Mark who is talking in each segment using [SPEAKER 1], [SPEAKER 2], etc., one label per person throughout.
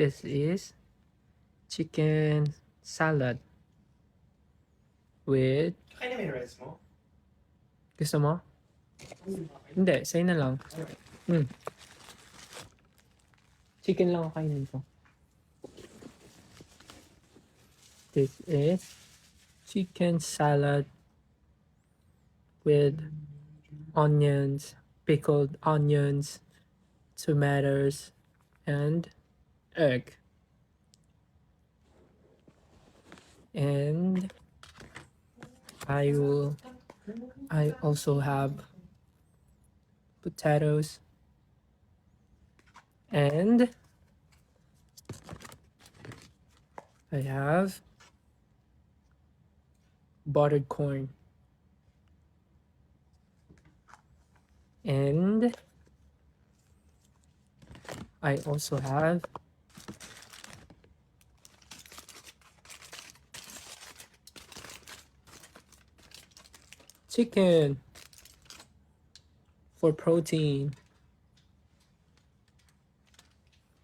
[SPEAKER 1] This is chicken salad with...
[SPEAKER 2] Kaya na may rice mo?
[SPEAKER 1] Gusto mo? Hindi, sa'yo na lang. Chicken lang ang kainin ko. This is chicken salad with onions, pickled onions, tomatoes, and egg. And I also have potatoes and I have buttered corn. And I also have chicken for protein.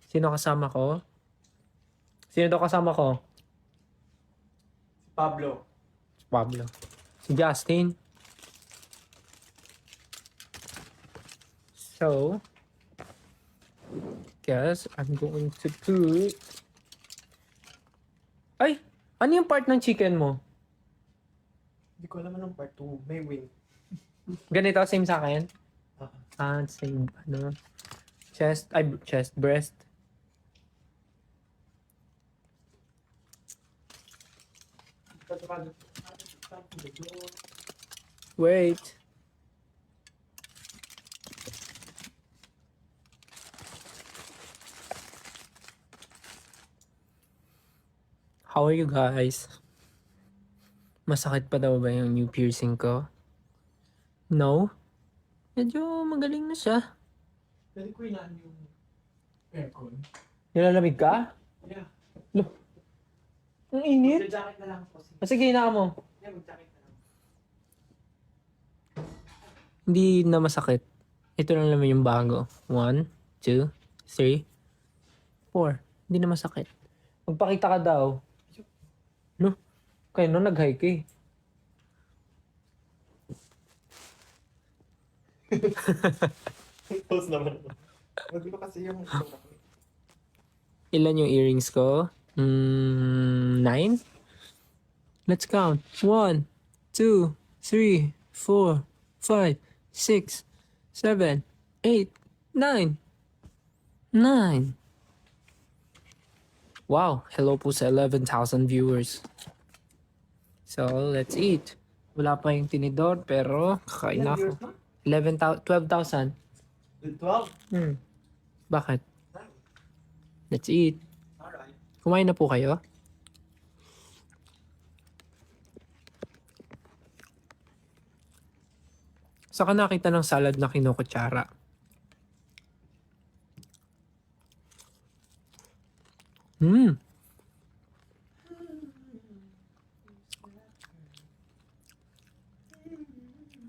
[SPEAKER 1] Sino kasama ko? Sino daw kasama ko?
[SPEAKER 2] Pablo.
[SPEAKER 1] Si Pablo. Si Justin. So, guess I'm going to put... Ay! Ano yung part ng chicken mo?
[SPEAKER 2] Hindi ko alam anong part 2. May wing.
[SPEAKER 1] Ganito, same sa akin?
[SPEAKER 2] Ah.
[SPEAKER 1] Same, chest, breast. Wait. How are you guys? Masakit pa daw ba yung new piercing ko? No? Medyo magaling na siya.
[SPEAKER 2] Pwede ko ilaan yung aircon.
[SPEAKER 1] Nilalamig ka?
[SPEAKER 2] Yeah.
[SPEAKER 1] Lo, ang init.
[SPEAKER 2] Mag-jacket na lang po.
[SPEAKER 1] Sige, hinaka mo.
[SPEAKER 2] Yeah, mag-jacket na lang.
[SPEAKER 1] Hindi na masakit. Ito lang naman yung bago. 1, 2, 3, 4. Hindi na masakit. Magpakita ka daw. No? Kaya no, nag-hike eh.
[SPEAKER 2] Pause naman. Wag ba kasi yung...
[SPEAKER 1] Ilan yung earrings ko? 9? Let's count. 1, 2, 3, 4, 5, 6, 7, 8, 9. 9. Wow, hello po sa 11,000 viewers. So, let's eat. Wala pa yung tinidor, pero kakain na ako. 12,000.
[SPEAKER 2] 12?
[SPEAKER 1] Bakit? Let's eat.
[SPEAKER 2] Alright.
[SPEAKER 1] Kumain na po kayo? Saka nakita ng salad na kinukutsara.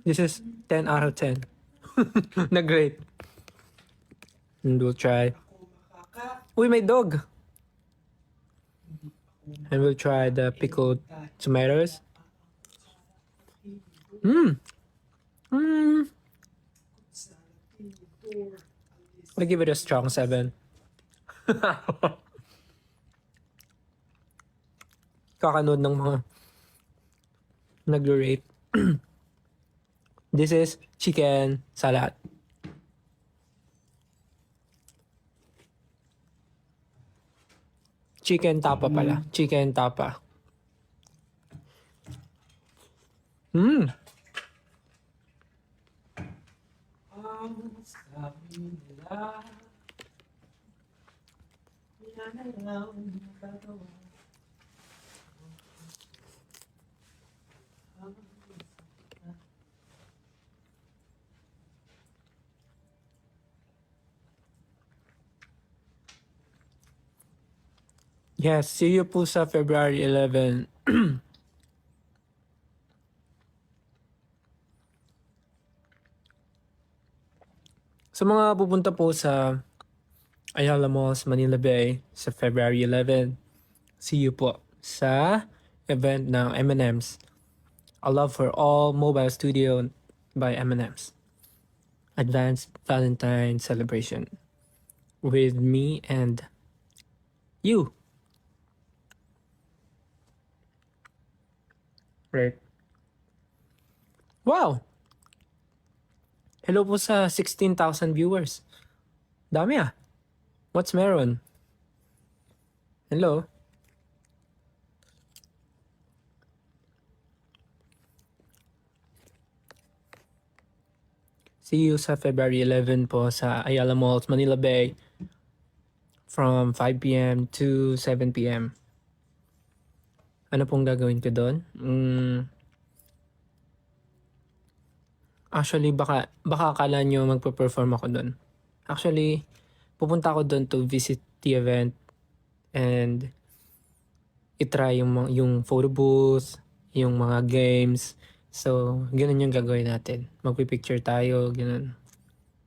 [SPEAKER 1] This is 10 out of 10. Na-great. And we'll try. Uy, may dog! And we'll try the pickled tomatoes. I give it a strong 7. Kakanood ng mga nag-rate. This is chicken salad. Chicken tapa pala. Chicken tapa. Yes, see you po sa February 11. Sa mga pupunta po sa Ayala Malls, Manila Bay sa February 11. See you po sa event ng M&M's. A Love for All Mobile Studio by M&M's. Advanced Valentine celebration with me and you. Right. Wow! Hello po sa 16,000 viewers. Dami ah. What's meron? Hello? See you sa February 11 po sa Ayala Malls, Manila Bay from 5 p.m. to 7 p.m. Ano pong gagawin ko doon? Actually, baka akala nyo magpa-perform ako doon. Actually, pupunta ako doon to visit the event and itry yung photo booth, yung mga games. So, ganun yung gagawin natin. Magpipicture tayo, ganun.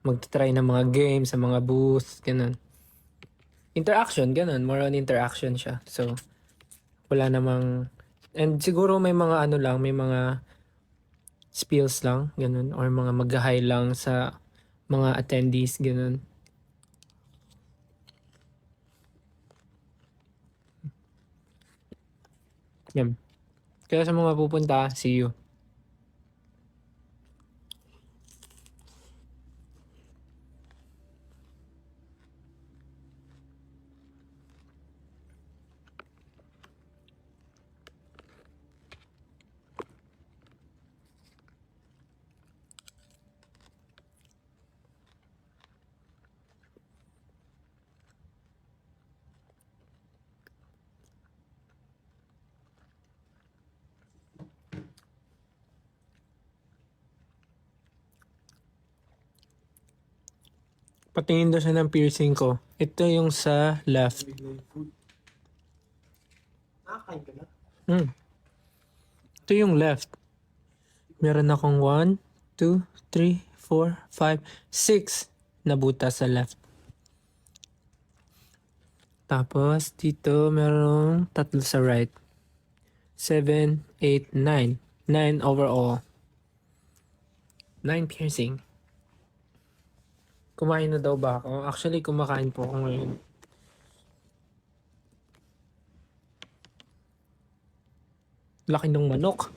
[SPEAKER 1] Magtitry ng mga games sa mga booth, ganun. Interaction, ganun. More on interaction siya. So, wala namang... And siguro may mga ano lang, may mga spills lang, ganun. Or mga mag-hi lang sa mga attendees, ganun. Yan. Kaya sa mga pupunta, see you. Patingin daw siya ng piercing ko. Ito yung sa left.
[SPEAKER 2] Bigla yung food. Nakakain ka na?
[SPEAKER 1] Ito yung left. Meron akong 1, 2, 3, 4, 5, 6 na butas sa left. Tapos dito merong 3 sa right. 7, 8, 9. 9 overall. 9 piercing. Kumain na daw ba ako? Actually, kumakain po ako ngayon. Laki ng manok.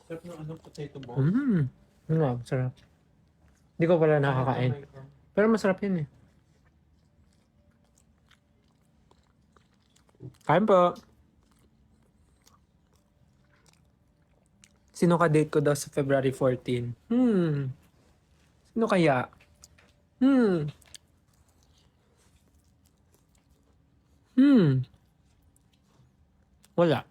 [SPEAKER 2] Sarap ng ano, potato ball.
[SPEAKER 1] Wow, sarap. Hindi ko pala nakakain. Pero masarap yun eh. Kain po. Sino ka-date ko daw sa February 14? Sino kaya? Wala.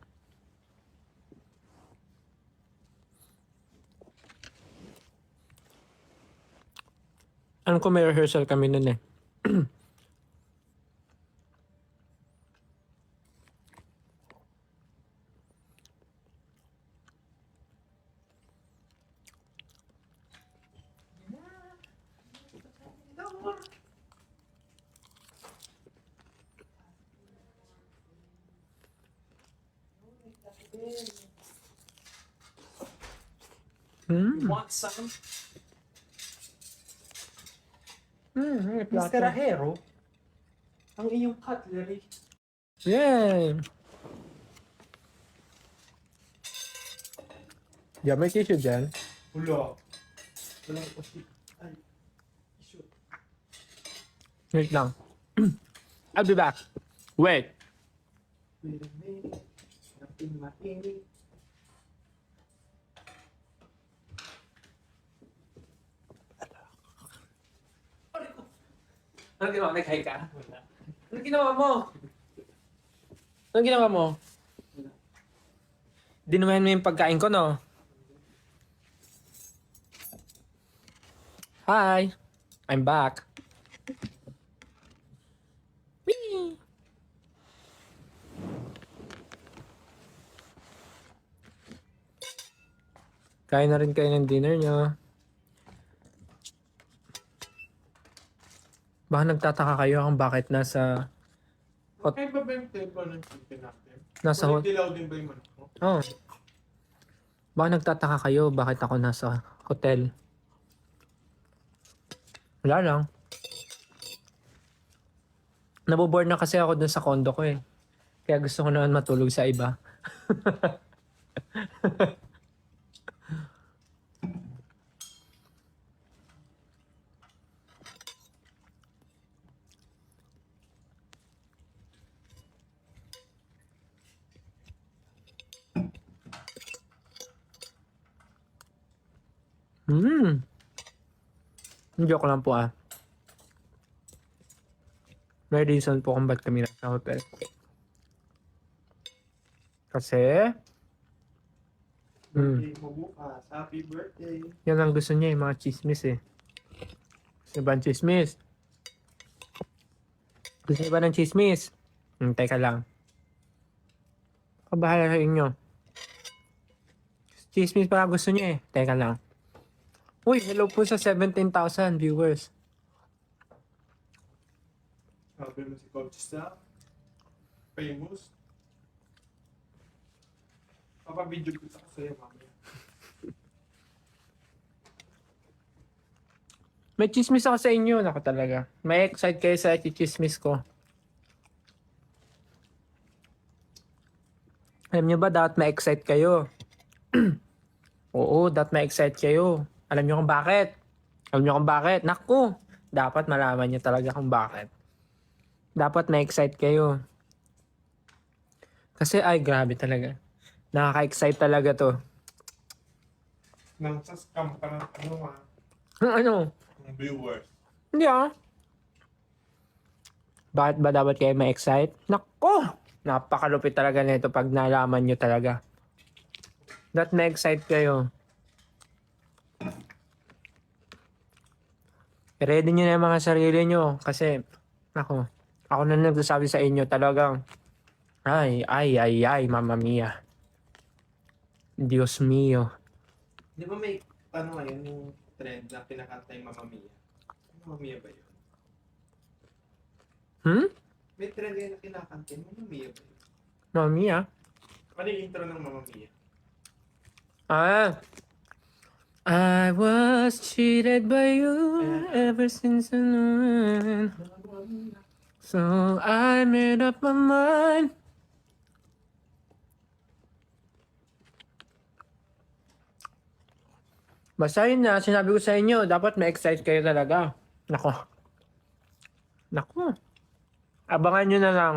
[SPEAKER 1] Alam ko may rehearsal kami nun eh.
[SPEAKER 2] Want some?
[SPEAKER 1] May
[SPEAKER 2] Mr. Ahero, ang iyong cutlery.
[SPEAKER 1] Yeah. Yeah, may tissue dyan.
[SPEAKER 2] Wala. Walang kasi. Ay, issue.
[SPEAKER 1] Wait lang. I'll be back. Wait.
[SPEAKER 2] Wait a minute. Nothing mainit.
[SPEAKER 1] Ano ginawa? Nag-hi ka?
[SPEAKER 2] Wala.
[SPEAKER 1] Ano ginawa mo? Ano ginawa mo? Dinumayan mo yung pagkain ko, no? Hi! I'm back. Whee! Kain na rin kayo ng dinner nyo. Baka nagtataka kayo kung bakit nasa...
[SPEAKER 2] Okay ba yung table ng chicken natin?
[SPEAKER 1] Nasa
[SPEAKER 2] Walang
[SPEAKER 1] hot...
[SPEAKER 2] dilaw din ba yung manok mo?
[SPEAKER 1] Oh. Baka nagtataka kayo bakit ako nasa hotel. Wala lang. Naboboard na kasi ako dun sa condo ko eh. Kaya gusto ko naman matulog sa iba. Hmm. Joke lang po ah. May reason po kung ba't kami nasa hotel. Kasi...
[SPEAKER 2] Birthday mo bukas. Happy birthday.
[SPEAKER 1] Yan ang gusto niya yung mga chismis eh. Gusto ba ng chismis? Gusto niyo ba ng chismis? Teka lang. Kabahala sa inyo. Chismis para gusto niyo eh. Teka lang. Uy, hello po sa 17,000 viewers.
[SPEAKER 2] Sabi mo si Coach sa famous. Papabidyo ko sa sa'yo mamaya.
[SPEAKER 1] May chismis ako sa inyo. Nako talaga. May excite kayo sa chismis ko. Alam niyo ba dapat ma-excite kayo? Oo, dapat ma-excite kayo. Alam niyo kung bakit? Alam niyo kung bakit? Naku! Dapat malaman niyo talaga kung bakit. Dapat ma-excite kayo. Kasi ay grabe talaga. Nakaka-excite talaga to.
[SPEAKER 2] Nang sa scam ka ng ano ah.
[SPEAKER 1] Ano?
[SPEAKER 2] Ng viewers.
[SPEAKER 1] Hindi ah. Bakit ba dapat kayo ma-excite? Naku! Napakalupit talaga nito pag nalaman nyo talaga. Dapat ma-excite kayo. Ready nyo na yung mga sarili nyo. Kasi, ako na nagsasabi sa inyo talagang, ay, mamma mia. Dios mio.
[SPEAKER 2] Di ba may ano ngayon yung trend na kinakanta yung Mamma Mia? Mamma Mia ba yun? May trend ngayon na kinakanta yung Mamma Mia ba yun?
[SPEAKER 1] Mamma mia?
[SPEAKER 2] Ano yung intro ng Mamma Mia?
[SPEAKER 1] I was cheated by you ever since I knew. So I made up my mind. Basta yun na, sinabi ko sa inyo, dapat ma-excite kayo talaga. Nako. Abangan nyo na lang.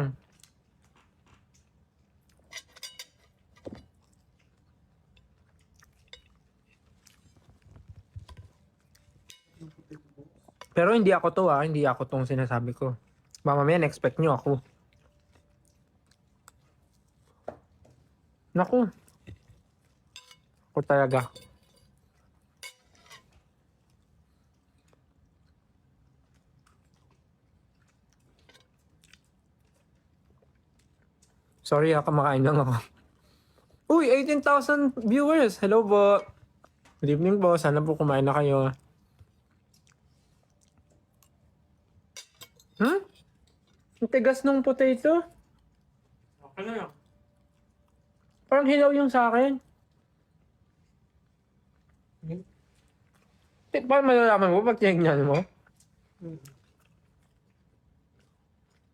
[SPEAKER 1] Pero hindi ako to hindi ako tong sinasabi ko. Mamaya na-expect nyo ako. Naku. Ako talaga. Sorry kumakain lang ako. Uy, 18,000 viewers. Hello po. Good evening po. Sana po kumain na kayo. Ang tigas ng potato.
[SPEAKER 2] Okay na lang.
[SPEAKER 1] Parang hilaw yung sa akin. Paano malalaman mo pag tinignan mo?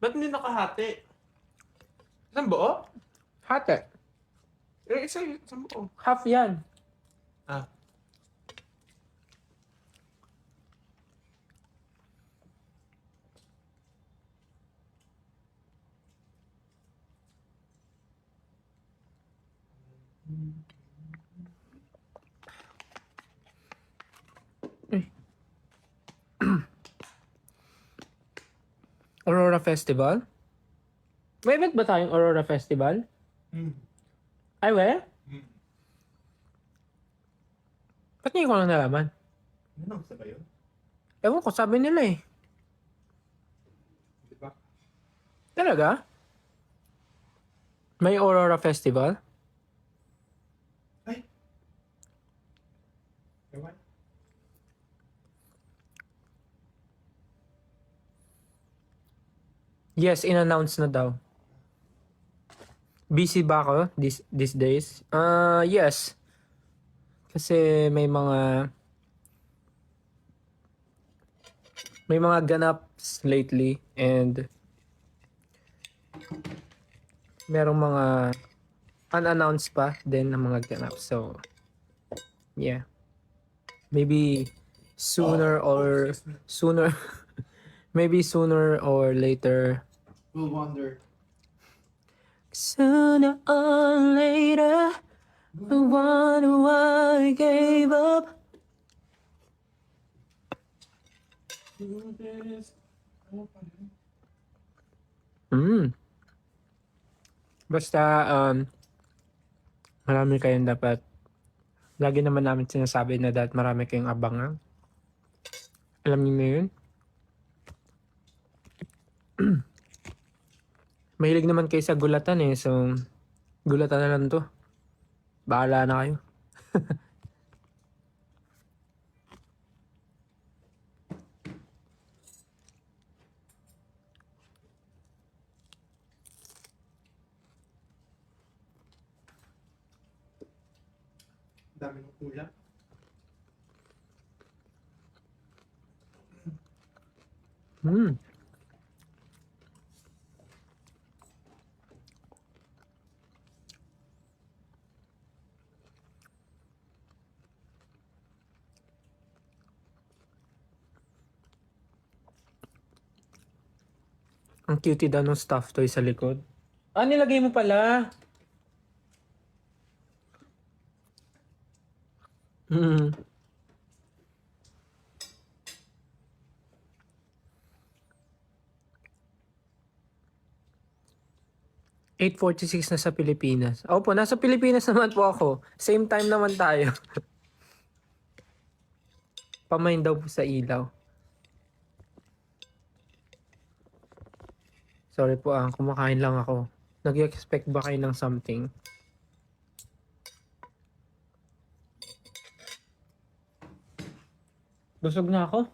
[SPEAKER 2] Ba't hindi nakahati? Isang buo?
[SPEAKER 1] Hati.
[SPEAKER 2] Isang buo.
[SPEAKER 1] Half yan.
[SPEAKER 2] Ah.
[SPEAKER 1] Aurora Festival? May event ba tayong Aurora Festival?
[SPEAKER 2] Mm.
[SPEAKER 1] Ay, we?
[SPEAKER 2] Mm.
[SPEAKER 1] Ba't ngayon ko lang nalaman?
[SPEAKER 2] Ano, sa ba yun?
[SPEAKER 1] Ewan ko, sabi nila eh.
[SPEAKER 2] Di ba?
[SPEAKER 1] Talaga? May Aurora Festival?
[SPEAKER 2] Ay! Ewan.
[SPEAKER 1] Yes, in-announce na daw. Busy ba ako these days? Yes. Kasi may mga ganaps lately and merong mga unannounced pa din ng mga ganaps. So, yeah. Maybe sooner or
[SPEAKER 2] Excuse me.
[SPEAKER 1] sooner maybe sooner or later.
[SPEAKER 2] We'll wonder.
[SPEAKER 1] Sooner or later, I wonder why I gave up.
[SPEAKER 2] Ano pa rin?
[SPEAKER 1] Basta, marami kayong dapat. Lagi naman namin sinasabi na dapat marami kayong abangan. Alam niyo na yun? Mahilig naman kayo sa gulatan eh. So, gulatan na lang to. Bahala na kayo.
[SPEAKER 2] Dami ng ulam.
[SPEAKER 1] Hmm. Ang cutie daw ng stuffed toy sa likod. Nilagay mo pala. Hmm. 8:46 na sa Pilipinas. Opo, nasa Pilipinas naman po ako. Same time naman tayo. Pamain daw po sa ilaw. Sorry po kumakain lang ako. Nag-expect ba kayo ng something? Busog na ako.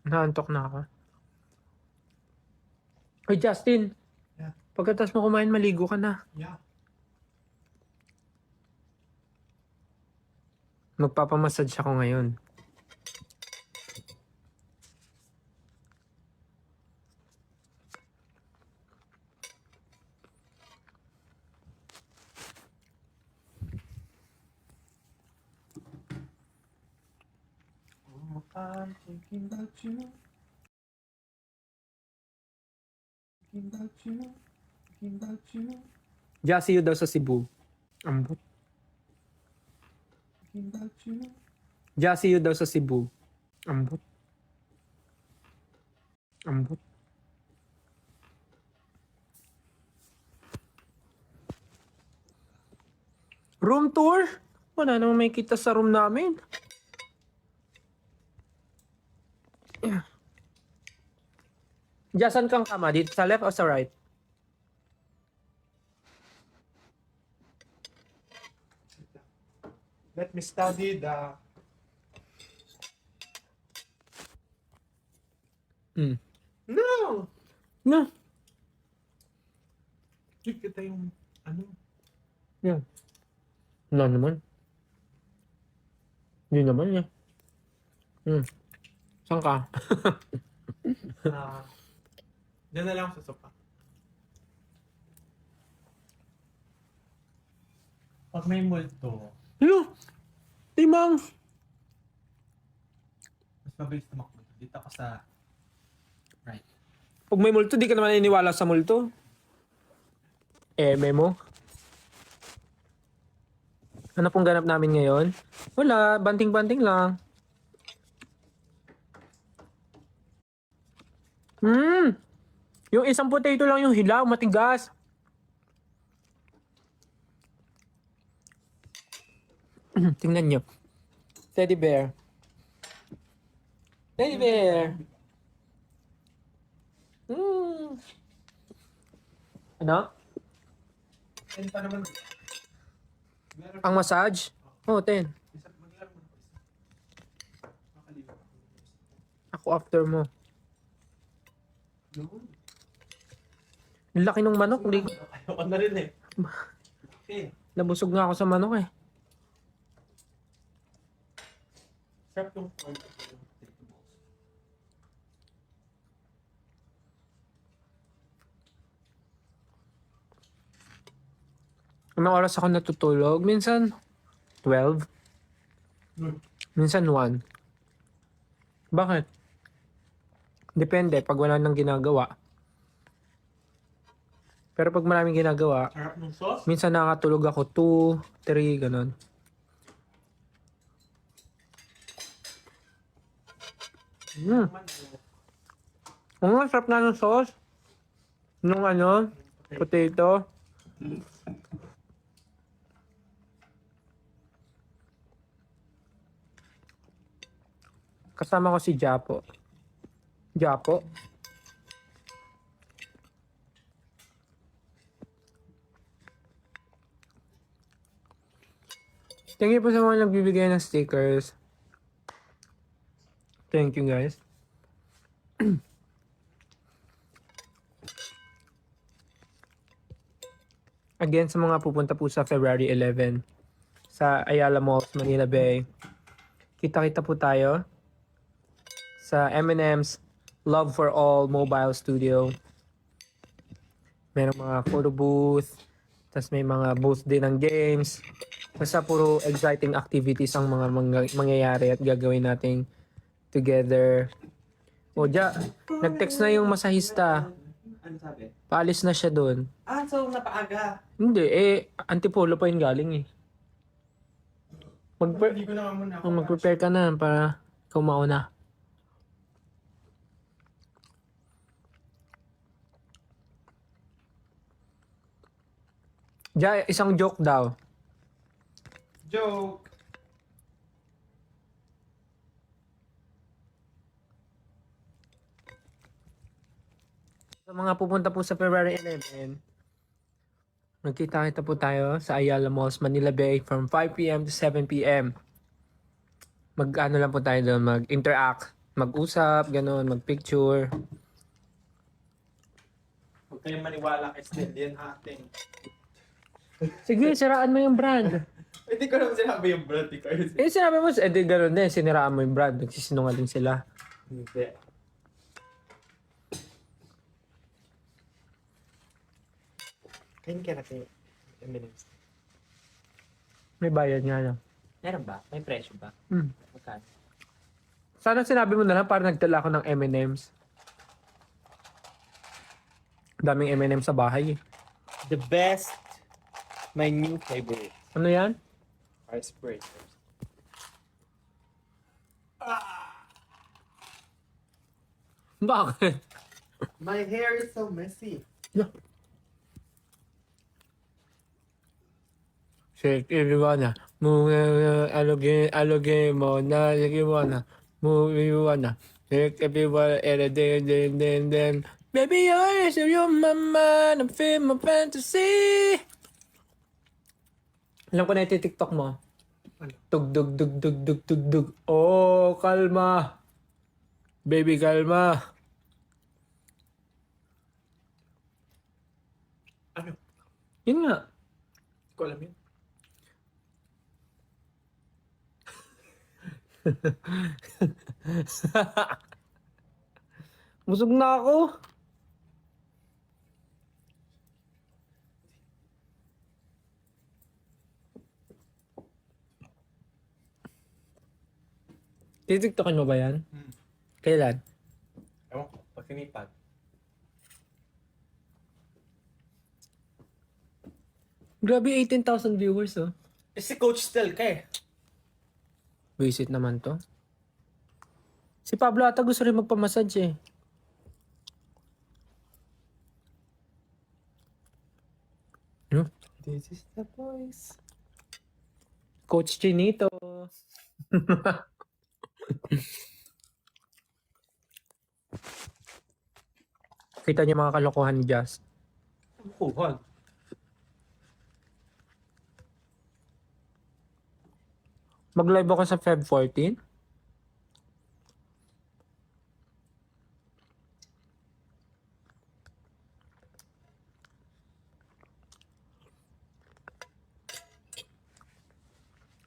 [SPEAKER 1] Naantok na ako. Ay, Justin.
[SPEAKER 2] Yeah.
[SPEAKER 1] Pagkatapos mo kumain, maligo ka na.
[SPEAKER 2] Yeah.
[SPEAKER 1] Magpapamassage ako ngayon.
[SPEAKER 2] Oh, I'm thinking about you. Thinking about you. Thinking about you.
[SPEAKER 1] Jassy daw sa Cebu. Ambot.
[SPEAKER 2] Thinking about you.
[SPEAKER 1] Jassy daw sa Cebu. Ambot. Ambot. Room tour? Wala namang may kita sa room namin. Diyan kang kama? Dito sa left o sa right?
[SPEAKER 2] Let me study the... No!
[SPEAKER 1] No.
[SPEAKER 2] Check kita yung ano.
[SPEAKER 1] Yan. Wala naman. Hindi naman yan. Saan ka?
[SPEAKER 2] Diyan na lang sa sopa. Pag may multo,
[SPEAKER 1] Hello? Timang!
[SPEAKER 2] mas mabilis tumakbo. Dito ako sa right.
[SPEAKER 1] Pag may multo, di ka naman naniniwala sa multo. Memo. Ano pong ganap namin ngayon? Wala, banting-banting lang. Yung isang potato lang yung hilaw, matigas. Tingnan nyo. Teddy bear. Teddy bear. Mm. Ano?
[SPEAKER 2] And pa naman. Meron
[SPEAKER 1] Ang massage? Oh, 10.
[SPEAKER 2] isa maglaro mo na po isa. Makalimutan.
[SPEAKER 1] Ako after mo.
[SPEAKER 2] Yun.
[SPEAKER 1] Ang laki ng manok. Hindi,
[SPEAKER 2] Ayoko na rin eh. Okay.
[SPEAKER 1] nabusog nga ako sa manok eh.
[SPEAKER 2] Sarap yung corn.
[SPEAKER 1] Anong oras ako natutulog? Minsan 12. Minsan 1. Bakit? Depende pag wala nang ginagawa. Pero pag maraming ginagawa,
[SPEAKER 2] Sarap ng sauce.
[SPEAKER 1] minsan nakakatulog ako 2, 3, ganun. Ang sarap na ng sauce. Nung ano, potato. Kasama ko si Japo. Japo? Thank you po sa mga nagbibigay ng stickers. Thank you guys. Again, sa mga pupunta po sa February 11 sa Ayala Malls, Manila Bay. Kita-kita po tayo sa M&M's Love for All Mobile Studio. Merong mga photo booth, tas may mga booth din ng games. Basta puro exciting activities ang mga mangyayari at gagawin nating together. O nag-text na yung masahista.
[SPEAKER 2] Ano sabi?
[SPEAKER 1] Paalis na siya doon.
[SPEAKER 2] Ah, so napaaga.
[SPEAKER 1] Hindi, Antipolo pa yun galing eh.
[SPEAKER 2] Hindi ko na muna ako.
[SPEAKER 1] Mag-prepare ka na para ikaw mauna. Isang joke daw.
[SPEAKER 2] Joke.
[SPEAKER 1] Sa mga pupunta po sa February 11, nagkita-kita po tayo sa Ayala Malls, Manila Bay from 5 p.m. to 7 p.m. Mag-ano lang po tayo doon, mag-interact, mag-usap, ganun, mag-picture.
[SPEAKER 2] Huwag kayong maniwala kay Stanley yan ating.
[SPEAKER 1] Sige, siraan mo yung brand.
[SPEAKER 2] Hindi ko naman sinabi yung brand ni Carlos.
[SPEAKER 1] Sinabi mo, di ganun din, siniraan mo yung brand. Nagsisinungaling sila.
[SPEAKER 2] Hindi. Kain ka natin yung M&M's.
[SPEAKER 1] May bayad nga lang.
[SPEAKER 3] Meron ba? May presyo ba?
[SPEAKER 1] Hmm.
[SPEAKER 3] Magkano?
[SPEAKER 1] Sana sinabi mo na lang para nagtala ako ng M&M's. Daming M&M's sa bahay eh.
[SPEAKER 2] The best. My new favorite.
[SPEAKER 1] Ano yan?
[SPEAKER 2] Ice breakers.
[SPEAKER 1] Bakit?
[SPEAKER 2] My hair is so messy.
[SPEAKER 1] Shake everyone. Move aloge mo na everyone. Move everyone. Shake everyone and then. Baby, you're my mind. I'm feeling my fantasy. Alam ko na yung TikTok mo. Tugdug, dug, dug, dug, dug, dug. Oh, kalma. Baby, kalma.
[SPEAKER 2] Ano?
[SPEAKER 1] Yun nga.
[SPEAKER 2] Hindi ko alam yun.
[SPEAKER 1] Busog na ako. TikTokin mo ba yan? Kailan?
[SPEAKER 2] Ewan ko. Pag sinipag.
[SPEAKER 1] Grabe, 18,000 viewers oh.
[SPEAKER 2] Eh si Coach Stel ka eh.
[SPEAKER 1] Visit naman to. Si Pablo ata gusto rin magpamassage eh. No?
[SPEAKER 2] This is the voice.
[SPEAKER 1] Coach Chinito. Kita niyo mga kalokohan ni Jazz.
[SPEAKER 3] Bukuhan.
[SPEAKER 1] Mag-live ako sa Feb 14.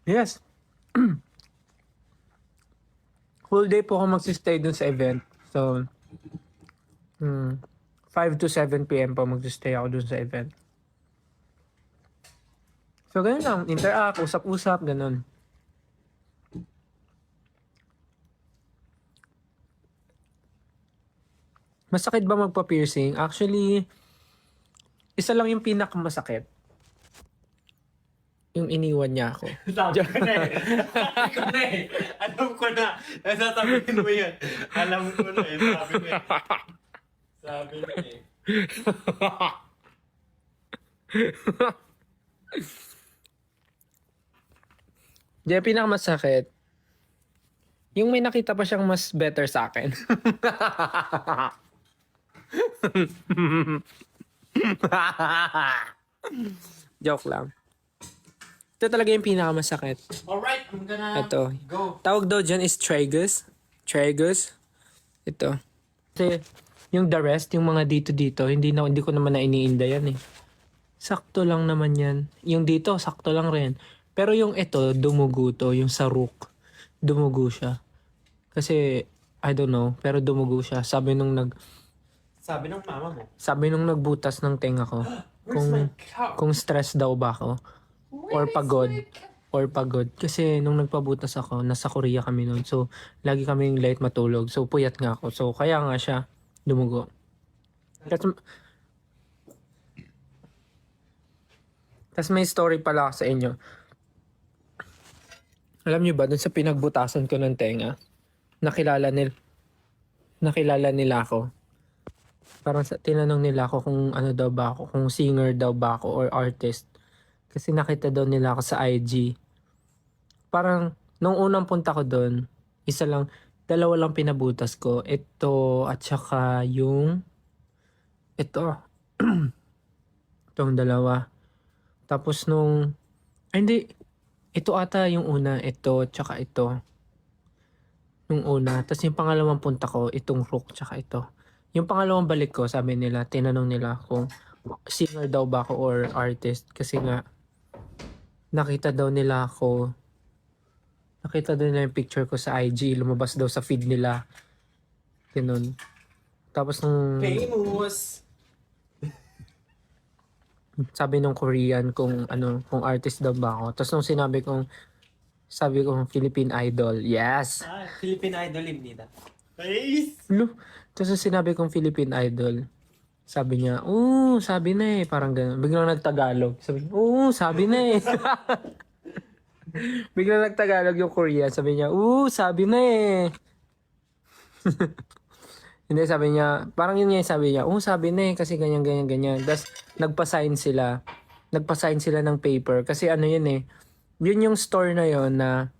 [SPEAKER 1] Yes. Whole day po ako magsistay dun sa event. So, 5 to 7 p.m. po magsistay ako dun sa event. So, ganun lang. Interact, usap-usap, ganun. Masakit ba magpa-piercing? Actually, isa lang yung pinakamasakit. Yung iniwan niya ako.
[SPEAKER 3] Sabi ko na eh. Sabi ko na eh. Alam ko na. Nasasabihin mo yan. Alam ko na eh. Sabi na eh. Sabi na eh.
[SPEAKER 1] Di, pinakamasakit. Yung may nakita pa siyang mas better sa akin. Joke lang. Ito talaga yung pinakamasakit.
[SPEAKER 3] Alright, I'm gonna
[SPEAKER 1] Ito.
[SPEAKER 3] go.
[SPEAKER 1] Tawag daw dyan is tragus. Tragus. Ito. Kasi yung the rest, yung mga dito-dito, hindi ko naman na iniinda yan eh. Sakto lang naman yan. Yung dito, sakto lang rin. Pero yung ito, dumugo to. Yung sa rook. Dumugo siya. Kasi, I don't know, pero dumugo siya. Sabi nung
[SPEAKER 3] mama mo.
[SPEAKER 1] sabi nung nagbutas ng tenga ko,
[SPEAKER 3] Where's my cup?
[SPEAKER 1] kung stress daw ba ako, or pagod. Or pagod. Kasi nung nagpabutas ako, nasa Korea kami noon. So, lagi kaming late matulog. So, puyat nga ako. So, kaya nga siya dumugo. Tas may story pala ako sa inyo. Alam niyo ba, dun sa pinagbutasan ko ng tenga, nakilala nila ako. Parang tinanong nila ako kung ano daw ba ako, kung singer daw ba ako or artist. Kasi nakita daw nila ako sa IG. Parang, nung unang punta ko doon, dalawa lang pinabutas ko. Ito, at saka ito. Itong dalawa. Tapos hindi, ito ata yung una, ito, at saka ito. Nung una. Tapos yung pangalawang punta ko, itong rook, tsaka ito. Yung pangalawang balik ko, sabi nila, tinanong nila kung singer daw ba ako or artist. Kasi nga, nakita daw nila yung picture ko sa IG, lumabas daw sa feed nila. Ganun. Tapos
[SPEAKER 3] Famous.
[SPEAKER 1] sabi nung Korean kung artist daw ba ako. Tapos nung sabi kong Philippine Idol. Yes!
[SPEAKER 3] Philippine Idol Nida. Face!
[SPEAKER 1] Tapos nung sinabi kong Philippine Idol, sabi niya, sabi na eh. Parang gano'n. Biglang nagtagalog. Sabi niya, sabi na eh. Biglang nagtagalog yung Korean. Sabi niya, sabi na eh. Hindi, sabi niya, parang yun nga yung sabi niya, sabi na eh, kasi ganyan. Tapos, nagpa-sign sila ng paper. Kasi ano yun eh, yun yung store na yun na,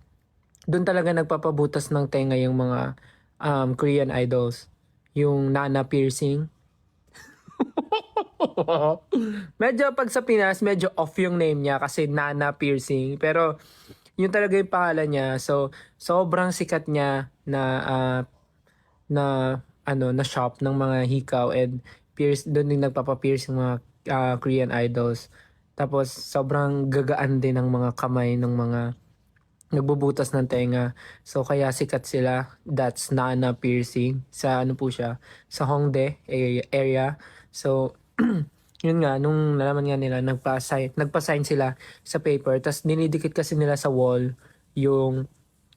[SPEAKER 1] doon talaga nagpapabutas ng tenga yung mga Korean idols. Yung Nana piercing. Medyo pag sa Pinas, medyo off yung name niya kasi Nana piercing. Pero, yun talaga yung pangalan niya. So, sobrang sikat niya na shop ng mga hikaw and doon din nagpapa-pierce yung mga Korean idols. Tapos sobrang gagaan din ng mga kamay ng mga nagbubutas ng tenga. So kaya sikat sila. That's Nana Piercing. Sa po siya? Sa Hongdae area. So yun nga, nung nalaman nga nila, nagpa-sign sila sa paper. Tapos dinidikit kasi nila sa wall yung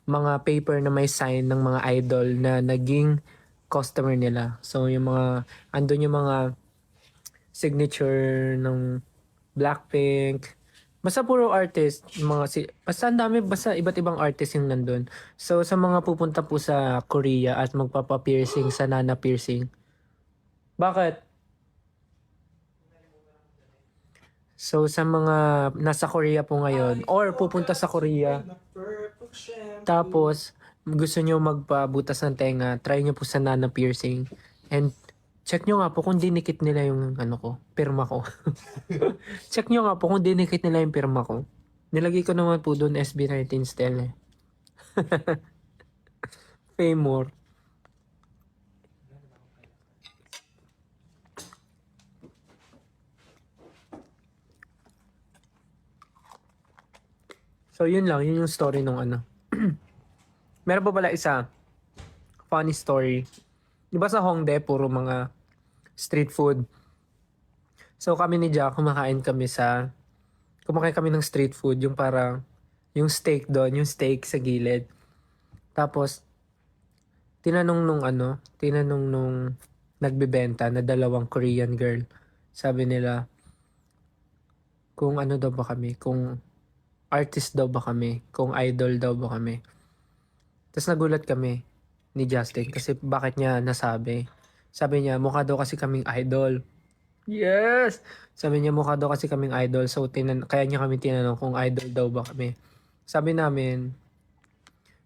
[SPEAKER 1] mga paper na may sign ng mga idol na naging customer nila. So, andun yung mga signature ng Blackpink. Basta puro artist. Basta ang dami, basta iba't ibang artist yung nandun. So, sa mga pupunta po sa Korea at magpapa-piercing sa Nana Piercing. Bakit? So sa mga nasa Korea po ngayon or pupunta sa Korea, tapos gusto nyo magpabutas ng tenga, try nyo po sa Nana Piercing. And check nyo nga po kung dinikit nila yung ano ko, pirma ko. Check nyo nga po kung dinikit nila yung pirma ko. Nilagay ko naman po doon SB19 style eh. Famor. So yun lang, yun yung story nung ano. Meron pa pala isa, funny story. Di ba sa Hongdae, puro mga street food. So kami ni Jack, kumakain kami ng street food, yung parang, yung steak doon, yung steak sa gilid. Tapos, tinanong nung nagbebenta na dalawang Korean girl. Sabi nila, kung ano daw ba kami, kung artist daw ba kami, kung idol daw ba kami. Tapos nagulat kami ni Justin kasi bakit niya nasabi. Sabi niya, mukha daw kasi kaming idol. Yes! Sabi niya, mukha daw kasi kaming idol. So, kaya niya kami tinanong kung idol daw ba kami. Sabi namin,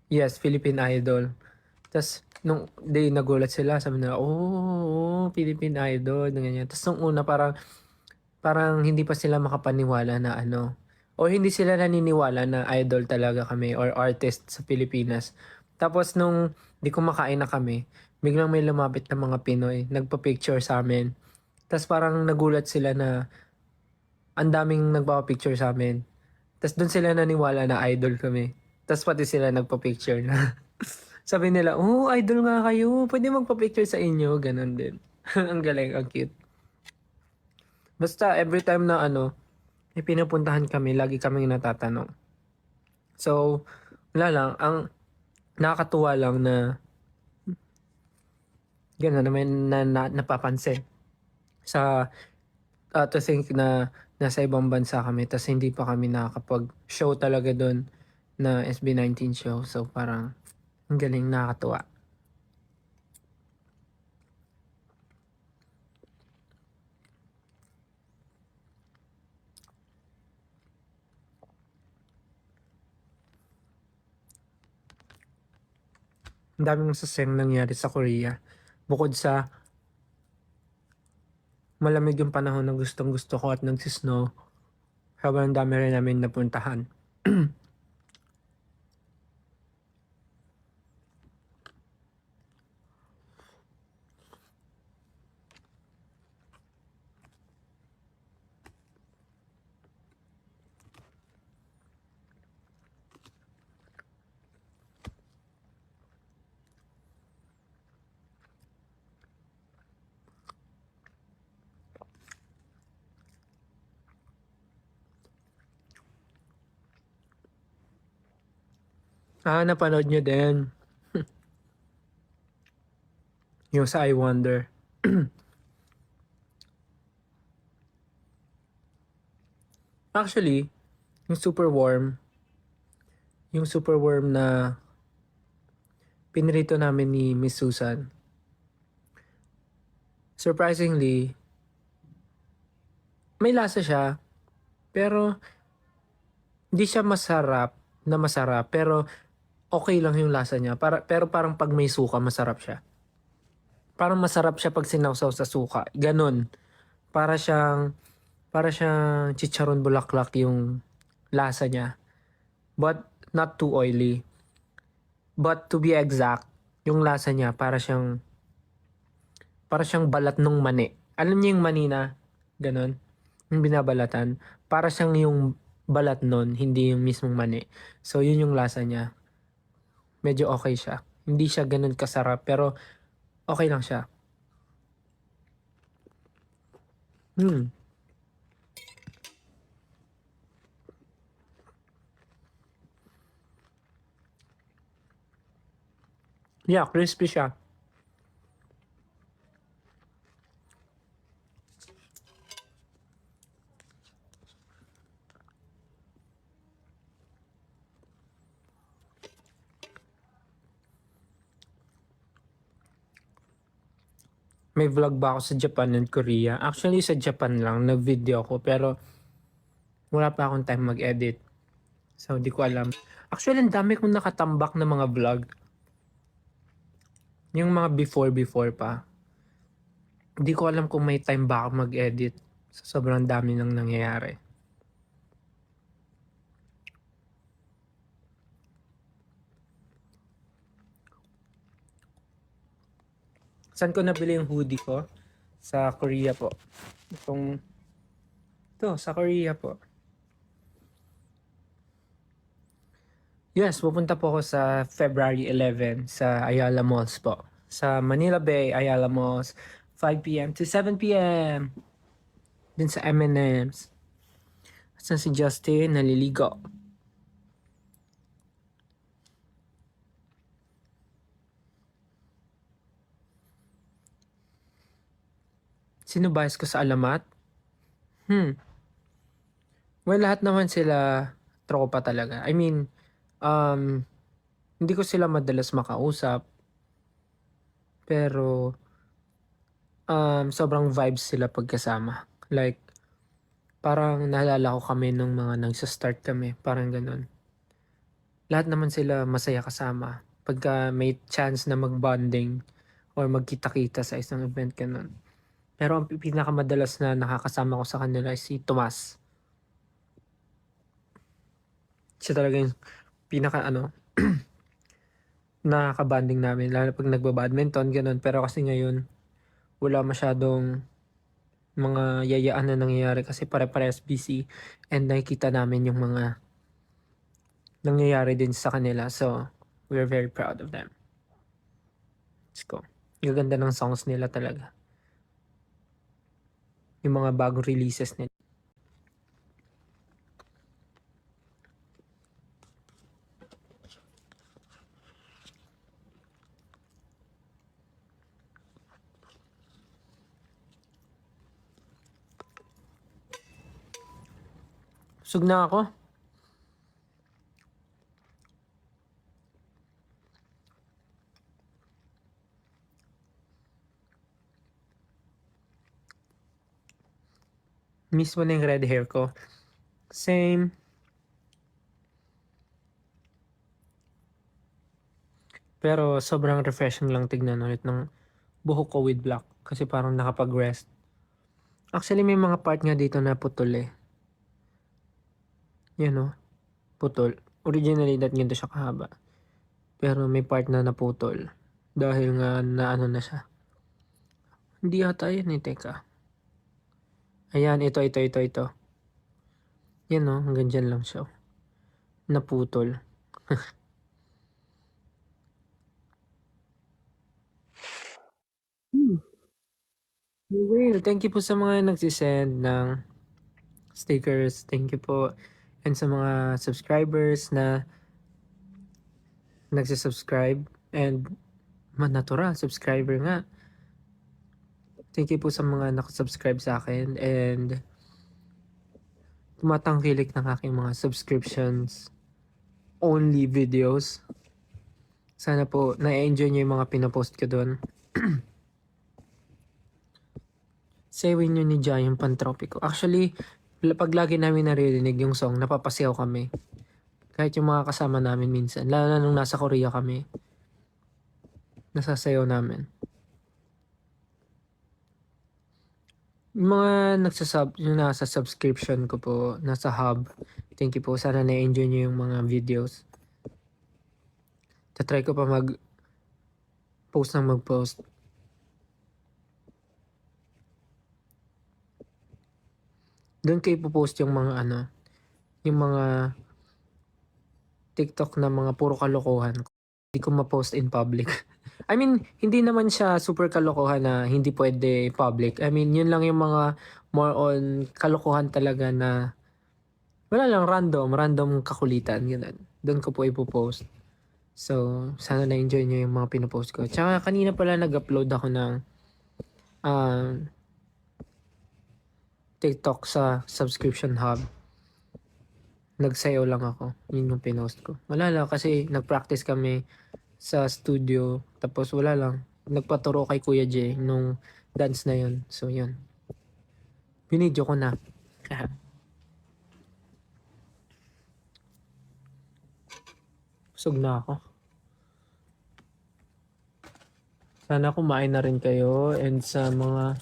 [SPEAKER 1] yes, Philippine Idol. Tapos, nung day nagulat sila, sabi nila, oh, Philippine Idol. Ganyan. Tapos, nung una, parang hindi pa sila makapaniwala na ano. O hindi sila naniniwala na idol talaga kami or artist sa Pilipinas. Tapos, nung di kumakain na kami, biglang may lumapit na mga Pinoy. Nagpa-picture sa amin. Tapos parang nagulat sila na ang daming nagpapa-picture sa amin. Tapos doon sila naniwala na idol kami. Tapos pati sila nagpa-picture na. Sabi nila, oh, idol nga kayo. Pwede magpa-picture sa inyo. Ganon din. Ang galing, ang cute. Basta every time na may pinupuntahan kami, lagi kaming natatanong. So, wala lang. Ang nakakatuwa lang na gano'n naman napapansin. To think na nasa ibang bansa kami tapos hindi pa kami nakakapag-show talaga doon na SB19 show. So parang ang galing, nakakatuwa. Ang daming masasayang nangyari sa Korea. Bukod sa malamig yung panahon na gustong gusto ko at nagsisnow, sobrang dami rin namin napuntahan. Napanood nyo din. Yung sa I Wonder. Actually, yung super warm na pinrito namin ni Miss Susan. Surprisingly, may lasa siya, pero hindi siya masarap, pero okay lang yung lasa niya. Pero parang pag may suka, masarap siya. Parang masarap siya pag sinawsaw sa suka. Ganon. Para siyang chicharon bulaklak yung lasa niya. But not too oily. But to be exact, yung lasa niya para siyang balat ng mani. Alam niyo yung mani na ganon? Yung binabalatan. Para siyang yung balat nun, hindi yung mismong mani. So yun yung lasa niya. Medyo okay siya. Hindi siya ganun kasarap, pero okay lang siya. Yeah, crispy siya. May vlog ba ako sa Japan and Korea? Actually, sa Japan lang, nag-video ako. Pero Wala pa akong time mag-edit. So, di ko alam. Actually, ang dami kong nakatambak na mga vlog. Yung mga before pa. Hindi ko alam kung may time ba ako mag-edit. So, sobrang dami nang nangyayari. Saan ko nabili yung hoodie ko? Sa Korea po. Ito, sa Korea po. Yes, pupunta po ako sa February 11 sa Ayala Malls po. Sa Manila Bay, Ayala Malls, 5 p.m. to 7 p.m. Din sa M&M's. Saan si Justin? Naliligo. Sino bias ko sa alamat? Well, lahat naman sila tropa talaga. I mean, hindi ko sila madalas makausap. Pero, sobrang vibes sila pagkasama. Like, parang naalala ko kami nung mga nagsa-start kami. Parang ganun. Lahat naman sila masaya kasama. Pagka may chance na mag-bonding or magkita-kita sa isang event ganun. Pero ang pinakamadalas na nakakasama ko sa kanila is si Tomas. Siya talaga yung pinaka nakaka-bonding namin. Lalo pag nagba-badminton, ganun. Pero kasi ngayon, wala masyadong mga yayaan na nangyayari kasi pare-parehas busy and nakikita namin yung mga nangyayari din sa kanila. So, we're very proud of them. Let's go. Gaganda ng songs nila talaga. Yung mga bagong releases nila. Sug na ako. Miss mo na yung red hair ko. Same. Pero sobrang refreshing lang tignan ulit ng buhok ko with black. Kasi parang nakapag-rest. Actually, may mga part nga dito na putol eh. Yan o. Putol. Originally, that ganito siya kahaba. Pero may part na naputol. Dahil nga na ano na siya. Hindi ata yun eh. Teka. Ayan, ito. Yan o, hanggang dyan lang siya. Naputol. Well, thank you po sa mga nagsisend ng stickers. Thank you po. And sa mga subscribers na nagsisubscribe. And natural, subscriber nga. Thank you po sa mga nakasubscribe sa akin. And tumatangkilik ng aking mga subscriptions only videos. Sana po na-enjoy nyo yung mga pinapost ko doon. Sewin nyo ni Jai yung Pantropiko. Actually, pag lagi namin naririnig yung song, napapasayaw kami. Kahit yung mga kasama namin minsan. Lalo na nung nasa Korea kami. Nasasayaw namin. Yung mga yung nasa subscription ko po, nasa hub. Thank you po. Sana na-enjoy nyo yung mga videos. Tatry ko pa mag-post. Doon kayo post yung mga yung mga TikTok na mga puro kalokohan. Hindi ko ma-post in public. I mean, hindi naman siya super kalokohan na hindi pwede public. I mean, yun lang yung mga more on kalokohan talaga na wala lang, random kakulitan. Ganun. Doon ko po ipopost. So, sana na-enjoy nyo yung mga pinopost ko. Tsaka kanina pala nag-upload ako ng TikTok sa subscription hub. Nagsayaw lang ako. Yun yung pinost ko. Wala lang kasi nag-practice kami sa studio. Tapos wala lang. Nagpaturo kay Kuya J nung dance na yun. So yun. Binidyo ko na. Busog na ako. Sana kumain na rin kayo and sa mga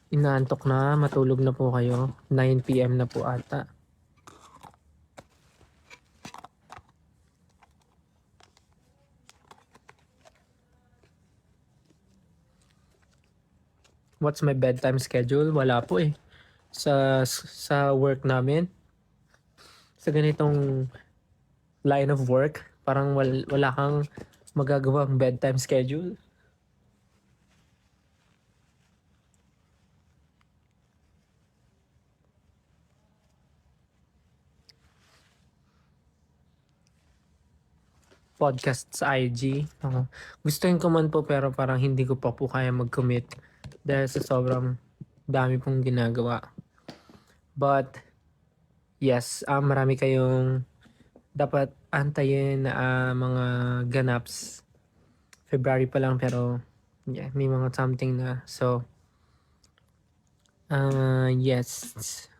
[SPEAKER 1] inaantok na, matulog na po kayo. 9 p.m. na po ata. What's my bedtime schedule? Wala po eh. Sa work namin, sa ganitong line of work, parang wala kang magagawang bedtime schedule. Podcast sa IG. Gustuin ko man po pero parang hindi ko pa po kaya mag-commit dahil sa sobrang dami pong ginagawa. But yes, marami kayong dapat antayin na mga ganaps. February pa lang pero yeah, may mga something na. So yes,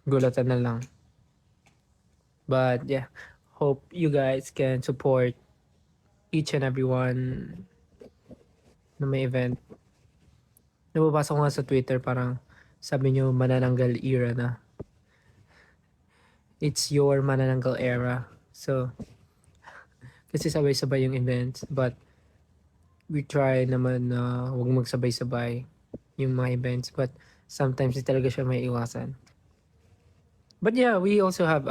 [SPEAKER 1] gulatan na lang. But yeah, hope you guys can support each and every one na may event. Nababasa ko nga sa Twitter parang sabi nyo manananggal era na. It's your manananggal era. So, kasi sabay-sabay yung events. But, we try naman na huwag magsabay-sabay yung mga events. But, sometimes di talaga siya may iwasan. But yeah, we also have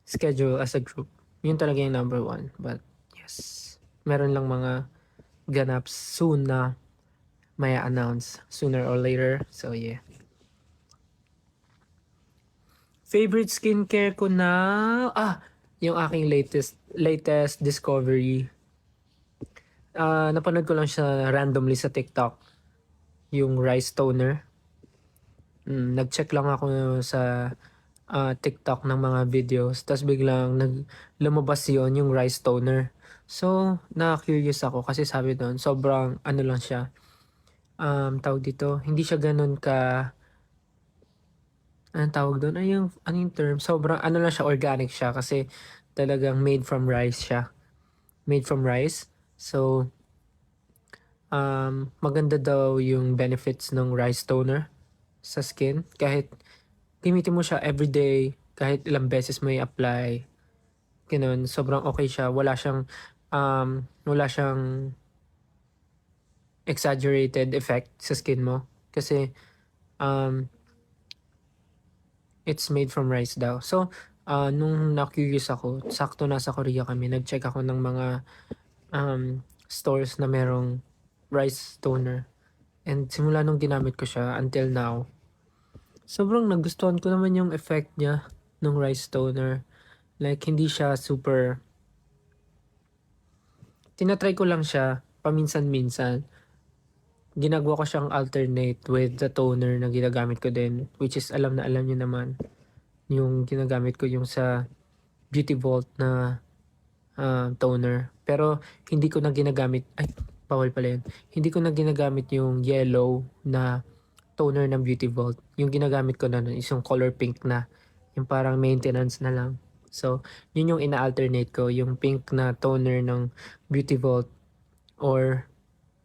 [SPEAKER 1] schedule as a group. Yun talaga yung number one. But, yes. Meron lang mga ganaps soon na may announce sooner or later. So, yeah. Favorite skincare ko na... yung aking latest discovery. Napanood ko lang siya randomly sa TikTok. Yung rice toner. Nag-check lang ako sa TikTok ng mga videos. Tapos biglang lumabas yon yung rice toner. So, na-curious ako kasi sabi doon, sobrang ano lang siya. Tawag dito, hindi siya ganun ka... Anong tawag doon? Anong term? Sobrang ano lang siya, organic siya kasi talagang made from rice siya. Made from rice. So, maganda daw yung benefits ng rice toner sa skin. Kahit gamitin mo siya everyday, kahit ilang beses may apply, ganun, sobrang okay siya. Wala siyang exaggerated effect sa skin mo. Kasi, it's made from rice daw. So, nung na-curious ako, sakto nasa Korea kami, nag-check ako ng mga stores na merong rice toner. And simula nung ginamit ko siya until now, sobrang nagustuhan ko naman yung effect niya ng rice toner. Like, hindi siya super... Tinatry ko lang siya paminsan-minsan. Ginagawa ko siyang alternate with the toner na ginagamit ko din, which is alam na alam niyo naman yung ginagamit ko yung sa Beauty Vault na toner. Pero hindi ko na ginagamit, bawal pala yun. Hindi ko na ginagamit yung yellow na toner ng Beauty Vault. Yung ginagamit ko na nun is yung color pink na, yung parang maintenance na lang. So, yun yung ina-alternate ko, yung pink na toner ng Beauty Vault or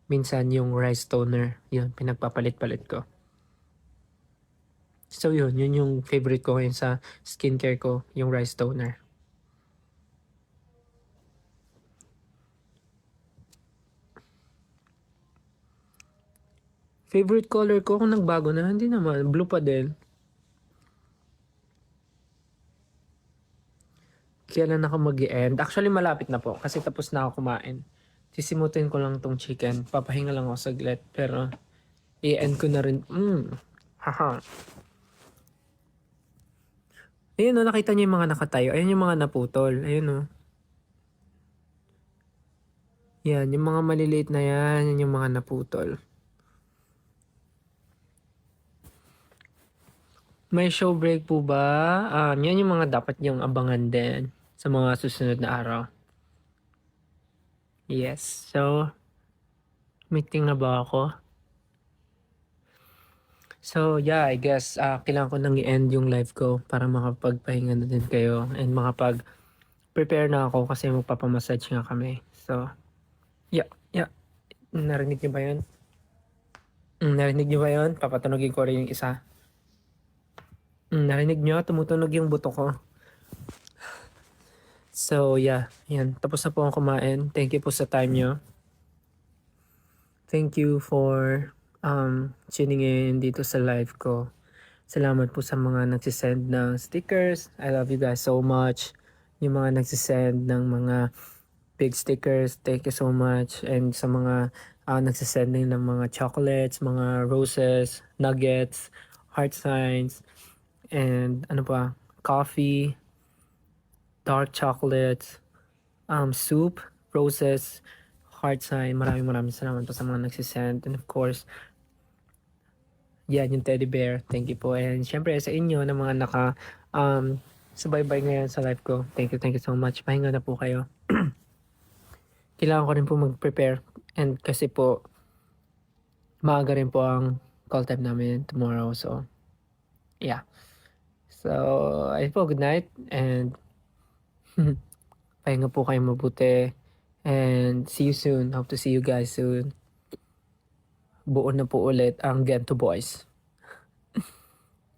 [SPEAKER 1] minsan yung rice toner, yun, pinagpapalit-palit ko. So yun yung favorite ko ngayon sa skincare ko, yung rice toner. Favorite color ko kung nagbago na, hindi naman, blue pa din. Kailan ako mag-i-end? Actually malapit na po kasi tapos na ako kumain. Sisimutin ko lang tong chicken. Papahinga lang ako saglit. Pero, i-end ko na rin. Haha. Ayun o, nakita niyo yung mga nakatayo. Ayun yung mga naputol. Ayun o. Yan, yung mga maliliit na yan. Yan yung mga naputol. May show break po ba? Yan yung mga dapat yung abangan din sa mga susunod na araw. Yes. So, meeting na ba ako? So, yeah, I guess kailangan ko nang i-end yung live ko para makapagpahinga na din kayo and prepare na ako kasi magpapamassage nga kami. So, yeah. Narinig niyo ba yun? Narinig niyo ba yun? Papatunogin ko rin yung isa. Narinig niyo? Tumutunog yung buto ko. So, yeah. Yan. Tapos na po akong kumain. Thank you po sa time niyo. Thank you for tuning in dito sa live ko. Salamat po sa mga nagsisend ng stickers. I love you guys so much. Yung mga nagsisend ng mga big stickers, thank you so much. And sa mga nagsisend din ng mga chocolates, mga roses, nuggets, heart signs, and ano pa, coffee, dark chocolates, soup, roses, heart sign. Maraming salamat po sa mga nagsisend. And of course, yan yung teddy bear. Thank you po. And syempre sa inyo na mga subaybay ngayon sa live ko. Thank you so much. Pahinga na po kayo. Kailangan ko rin po mag-prepare. And kasi po, maaga rin po ang call time namin tomorrow. So, yeah. So, ayun po, good night. And pahinga po kayo mabuti. And see you soon. Hope to see you guys soon. Buo na po ulit ang Gento Boys.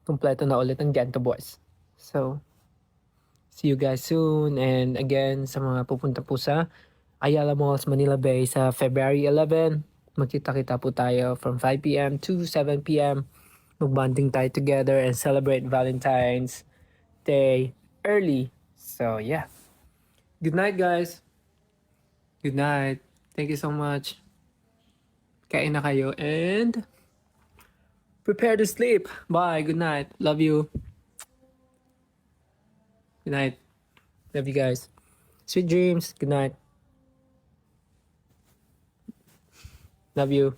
[SPEAKER 1] Kompleto na ulit ang Gento Boys. So, see you guys soon. And again, sa mga pupunta po sa Ayala Malls, Manila Bay sa February 11, magkita-kita po tayo from 5 p.m. to 7 p.m. Mag-bonding tayo together and celebrate Valentine's Day early. So, yeah. Good night, guys. Good night. Thank you so much. Kain na kayo and prepare to sleep. Bye. Good night. Love you. Good night. Love you guys. Sweet dreams. Good night. Love you.